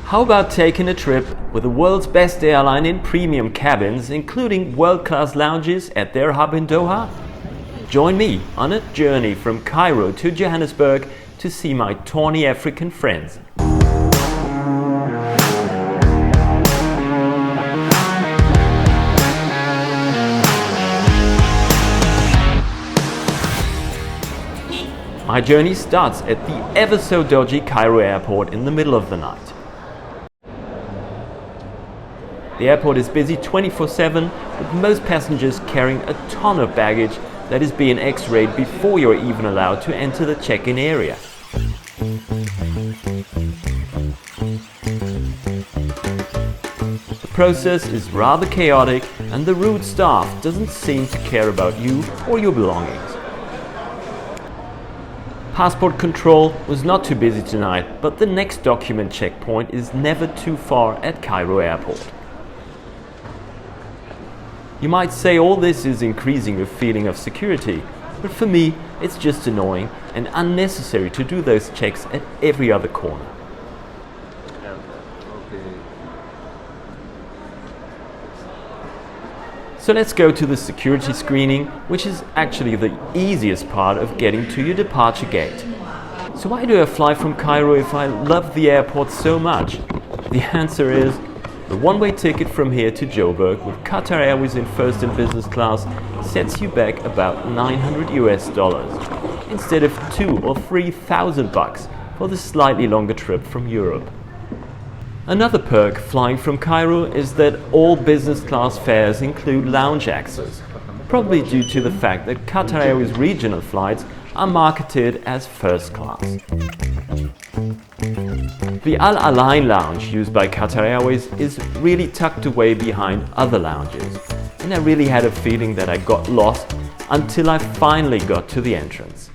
How about taking a trip with the world's best airline in premium cabins, including world-class lounges at their hub in Doha? Join me on a journey from Cairo to Johannesburg to see my tawny African friends. My journey starts at the ever so dodgy Cairo airport in the middle of the night. The airport is busy 24/7, with most passengers carrying a ton of baggage that is being x-rayed before you're even allowed to enter the check-in area. The process is rather chaotic and the rude staff doesn't seem to care about you or your belongings. Passport control was not too busy tonight, but the next document checkpoint is never too far at Cairo airport. You might say all this is increasing your feeling of security, but for me it's just annoying and unnecessary to do those checks at every other corner. So let's go to the security screening, which is actually the easiest part of getting to your departure gate. So why do I fly from Cairo if I love the airport so much? The answer is the one-way ticket from here to Joburg with Qatar Airways in first and business class sets you back about $900 instead of $2,000 or $3,000 for the slightly longer trip from Europe. Another perk flying from Cairo is that all business class fares include lounge access, probably due to the fact that Qatar Airways regional flights are marketed as first class. The Al Align lounge used by Qatar Airways is really tucked away behind other lounges, and I really had a feeling that I got lost until I finally got to the entrance.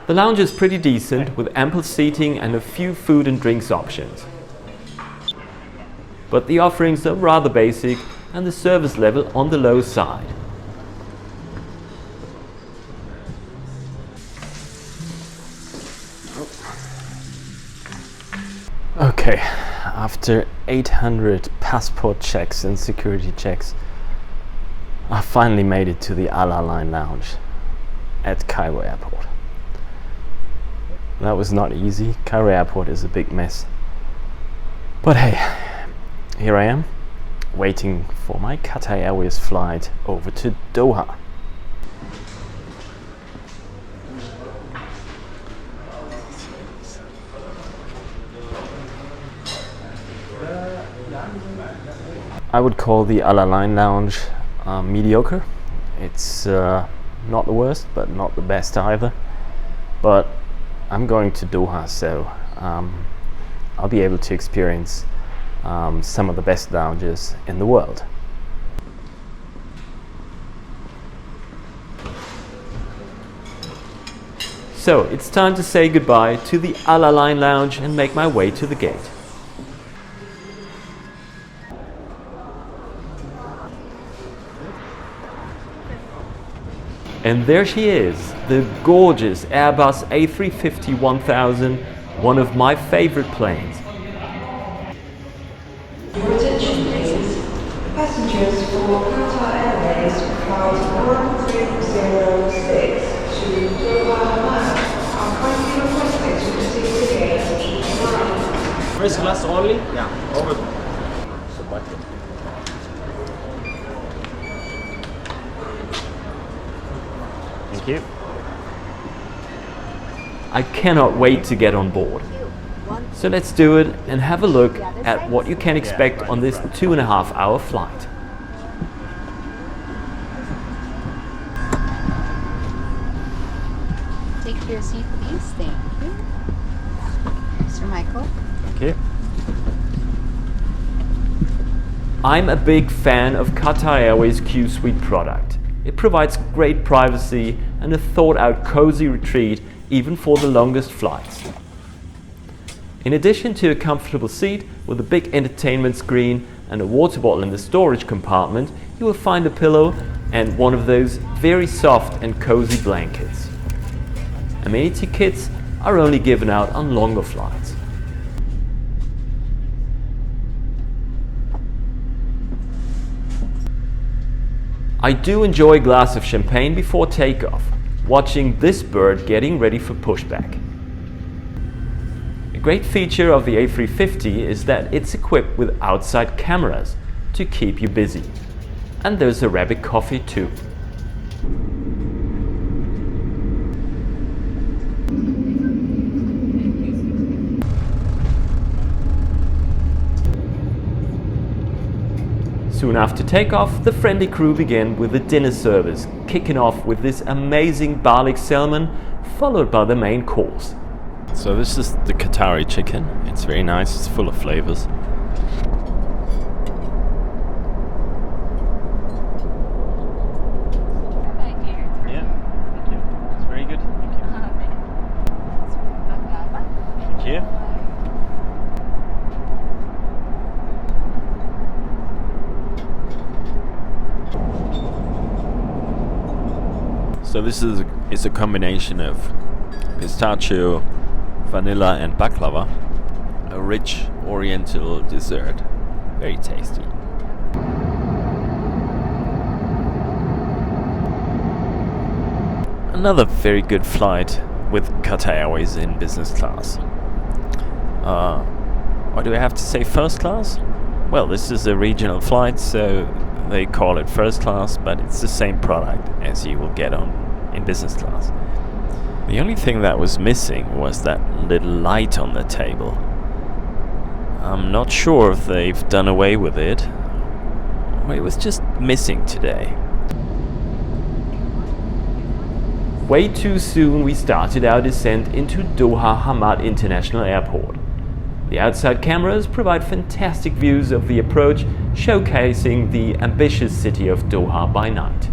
The lounge is pretty decent with ample seating and a few food and drinks options. But the offerings are rather basic and the service level on the low side. Okay, after 800 passport checks and security checks, I finally made it to the Al Align lounge at Cairo airport. That was not easy. Cairo airport is a big mess. But hey, here I am, waiting for my Qatar Airways flight over to Doha. I would call the Al Align lounge mediocre. It's not the worst, but not the best either. But I'm going to Doha, so I'll be able to experience some of the best lounges in the world. So it's time to say goodbye to the Al Align lounge and make my way to the gate. And there she is, the gorgeous Airbus A350-1000, one of my favorite planes. Your attention please. Passengers for Qatar Airways flight 1306 to Doha are kindly requested to proceed to gate E9. First class only? Yeah, over. Thank you. I cannot wait to get on board. So let's do it and have a look at what you can expect on this 2.5-hour flight. Take your seat, please. Thank you. Mr. Michael. Thank you. I'm a big fan of Qatar Airways Qsuite product. It provides great privacy and a thought-out cozy retreat even for the longest flights. In addition to a comfortable seat with a big entertainment screen and a water bottle in the storage compartment, you will find a pillow and one of those very soft and cozy blankets. Amenity kits are only given out on longer flights. I do enjoy a glass of champagne before takeoff, watching this bird getting ready for pushback. A great feature of the A350 is that it's equipped with outside cameras to keep you busy. And there's Arabic coffee too. Soon after takeoff, the friendly crew began with the dinner service, kicking off with this amazing garlic salmon, followed by the main course. So this is the Qatari chicken. It's very nice, it's full of flavors. Yeah, thank you. It's very good. Thank you. Thank you. So this is a combination of pistachio, vanilla and baklava, a rich oriental dessert, very tasty. Another very good flight with Qatar Airways in business class. Why do I have to say first class? Well, this is a regional flight, so they call it first class, but it's the same product as you will get on in business class. The only thing that was missing was that little light on the table. I'm not sure if they've done away with it, or it was just missing today. Way too soon we started our descent into Doha Hamad International Airport. The outside cameras provide fantastic views of the approach, showcasing the ambitious city of Doha by night.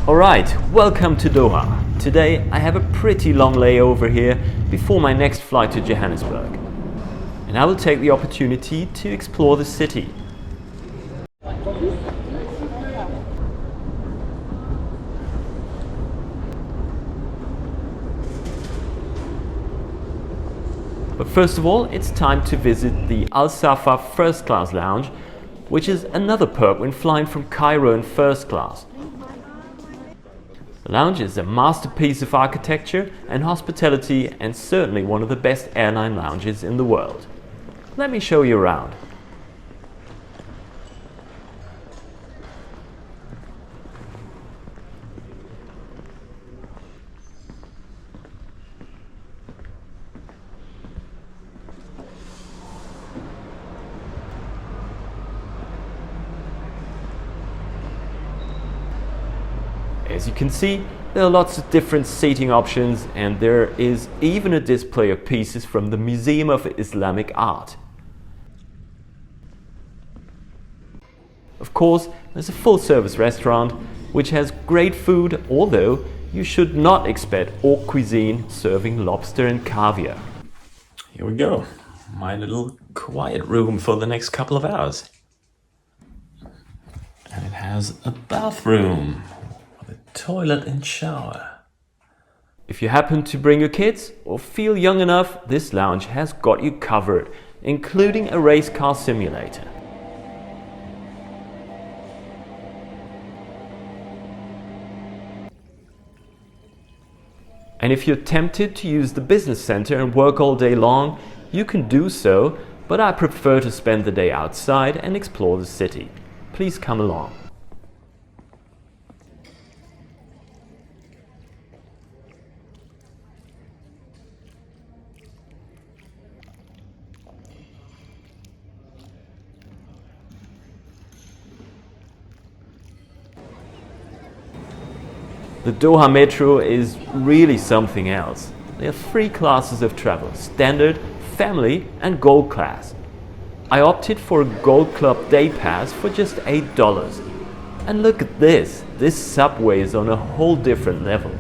Alright, welcome to Doha. Today I have a pretty long layover here before my next flight to Johannesburg. And I will take the opportunity to explore the city. But first of all, it's time to visit the Al Safwa First Class Lounge, which is another perk when flying from Cairo in first class. The lounge is a masterpiece of architecture and hospitality, and certainly one of the best airline lounges in the world. Let me show you around. As you can see, there are lots of different seating options, and there is even a display of pieces from the Museum of Islamic Art. Of course, there's a full-service restaurant which has great food, although you should not expect haute cuisine serving lobster and caviar. Here we go. My little quiet room for the next couple of hours. And it has a bathroom. Toilet and shower. If you happen to bring your kids or feel young enough, this lounge has got you covered, including a race car simulator. And if you're tempted to use the business center and work all day long, you can do so, but I prefer to spend the day outside and explore the city. Please come along. The Doha Metro is really something else. There are 3 classes of travel: standard, family and gold class. I opted for a Gold Club day pass for just $8. And look at this subway is on a whole different level.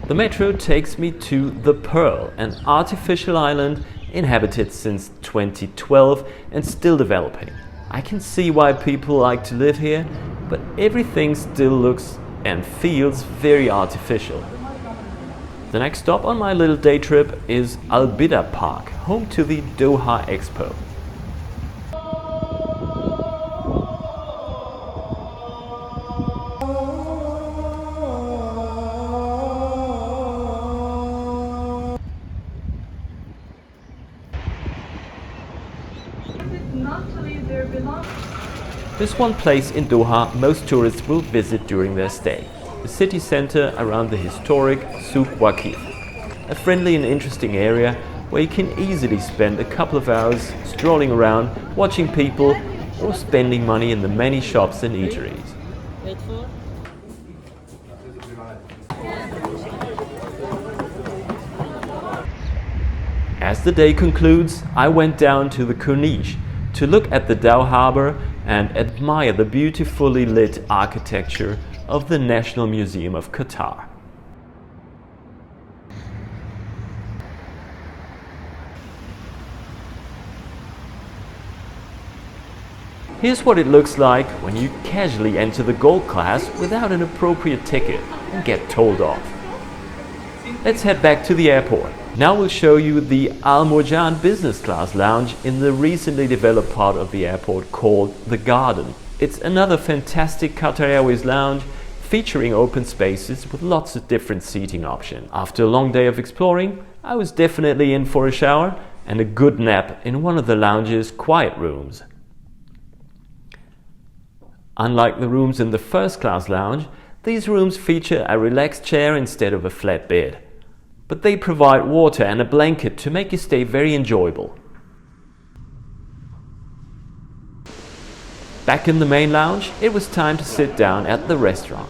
The metro takes me to The Pearl, an artificial island inhabited since 2012 and still developing. I can see why people like to live here, but everything still looks and feels very artificial. The next stop on my little day trip is Al-Bida Park, home to the Doha Expo. There's one place in Doha most tourists will visit during their stay, the city center around the historic Souk Waqif, a friendly and interesting area where you can easily spend a couple of hours strolling around, watching people, or spending money in the many shops and eateries. As the day concludes, I went down to the Corniche to look at the Dow Harbour and admire the beautifully lit architecture of the National Museum of Qatar. Here's what it looks like when you casually enter the gold class without an appropriate ticket and get told off. Let's head back to the airport. Now we'll show you the Al Marjan business class lounge in the recently developed part of the airport called The Garden. It's another fantastic Qatar Airways lounge featuring open spaces with lots of different seating options. After a long day of exploring, I was definitely in for a shower and a good nap in one of the lounge's quiet rooms. Unlike the rooms in the first class lounge, these rooms feature a relaxed chair instead of a flat bed. But they provide water and a blanket to make your stay very enjoyable. Back in the main lounge, it was time to sit down at the restaurant.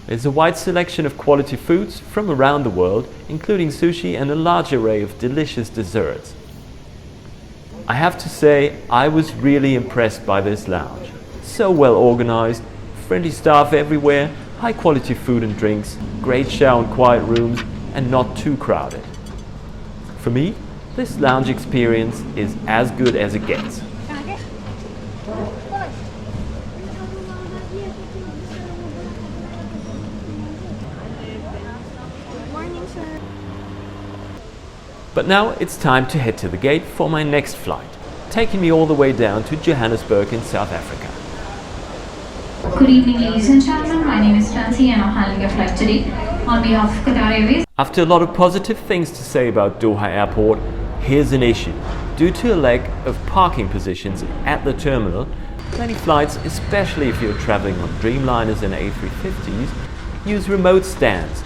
There's a wide selection of quality foods from around the world, including sushi and a large array of delicious desserts. I have to say, I was really impressed by this lounge. So well organized, friendly staff everywhere, high quality food and drinks, great shower and quiet rooms, and not too crowded. For me, this lounge experience is as good as it gets. But now it's time to head to the gate for my next flight, taking me all the way down to Johannesburg in South Africa. Good evening, ladies and gentlemen. My name is Fancy and I'm handling your flight today on behalf of Qatar Airways. After a lot of positive things to say about Doha Airport, here's an issue. Due to a lack of parking positions at the terminal, many flights, especially if you're traveling on Dreamliners and A350s, use remote stands,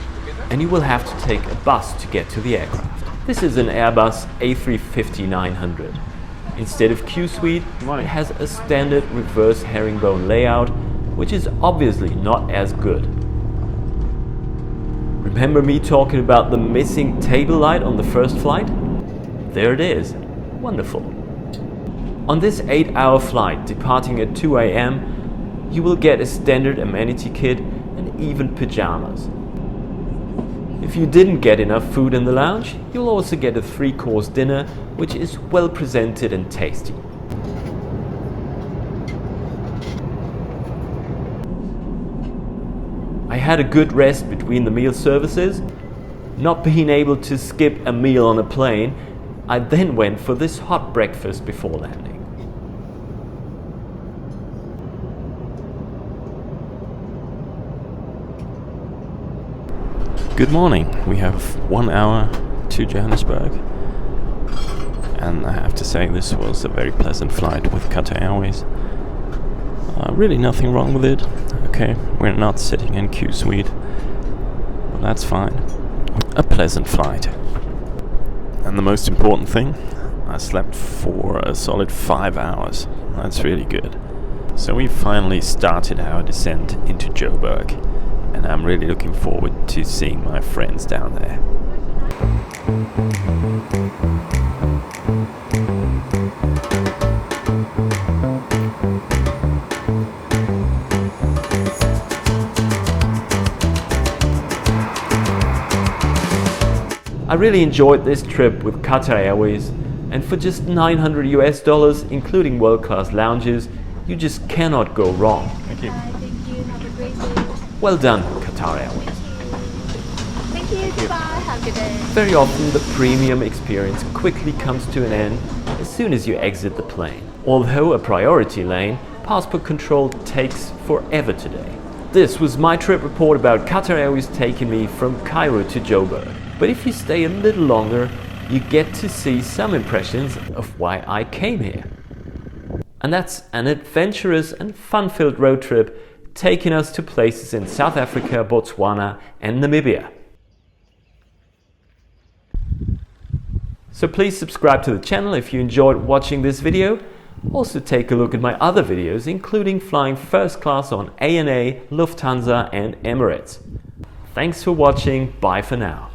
and you will have to take a bus to get to the aircraft. This is an Airbus A350-900. Instead of Qsuite, it has a standard reverse herringbone layout, which is obviously not as good. Remember me talking about the missing table light on the first flight? There it is. Wonderful. On this 8-hour flight departing at 2 AM, you will get a standard amenity kit and even pajamas. If you didn't get enough food in the lounge, you'll also get a 3-course dinner, which is well presented and tasty. I had a good rest between the meal services. Not being able to skip a meal on a plane, I then went for this hot breakfast before landing. Good morning. We have 1 hour to Johannesburg, and I have to say this was a very pleasant flight with Qatar Airways. Really nothing wrong with it. Okay, we're not sitting in Qsuite, but that's fine. A pleasant flight. And the most important thing, I slept for a solid 5 hours. That's really good. So we finally started our descent into Joburg, and I'm really looking forward to seeing my friends down there. I really enjoyed this trip with Qatar Airways, and for just $900 including world-class lounges, you just cannot go wrong. Thank you. Thank you. Have a great day. Well done, Qatar Airways. Thank you. Goodbye. Have a good day. Very often the premium experience quickly comes to an end as soon as you exit the plane. Although a priority lane, passport control takes forever today. This was my trip report about Qatar Airways taking me from Cairo to Joburg. But if you stay a little longer, you get to see some impressions of why I came here. And that's an adventurous and fun-filled road trip taking us to places in South Africa, Botswana and Namibia. So please subscribe to the channel if you enjoyed watching this video. Also take a look at my other videos, including flying first class on ANA, Lufthansa and Emirates. Thanks for watching, bye for now.